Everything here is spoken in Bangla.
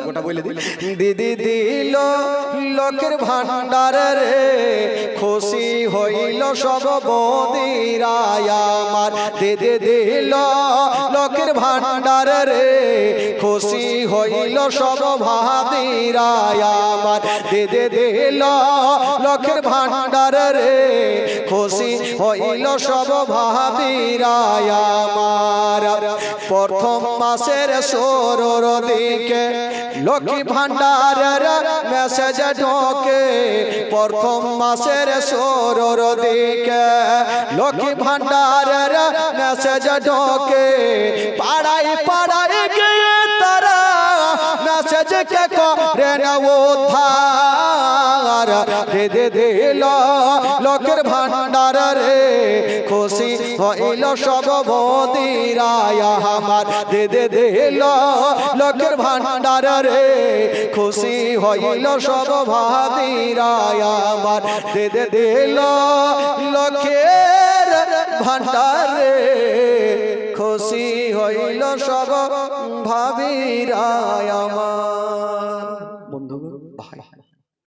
গোটা বলে দিদি দিল লক্ষের ভান্ডার রে খুশি হইল সব বদিরায় আমার দিদি দিল লক্ষের ভান্ডার রে খুশি হইল সব ভাবিরায় আমার দিদি দিল লক্ষের ভান্ডার রে খুশি হইল সব ভাবিরায় আমার প্রথম মাসের 16 দিকে লক্ষ্মী ভান্ডারের মেসেজ ঢোকে প্রথম মাসের 16 দিকে লক্ষ্মী ভান্ডারের মেসেজ ঢোকে পাড়ায় পাড়ায় গিয়ে তারা মেসেজ কে করে না উদ্ধার দে দিল লক্ষ্মীর ভান্ডার রে খুশি হইল সব বদিরায় আমার দে দিল লক্ষ্মীর ভান্ডার রে খুশি হইল সব ভাবিরায় আমার দে দিল লক্ষ্মীর ভান্ডার রে খুশি হইল সব ভাবিরায় আমার।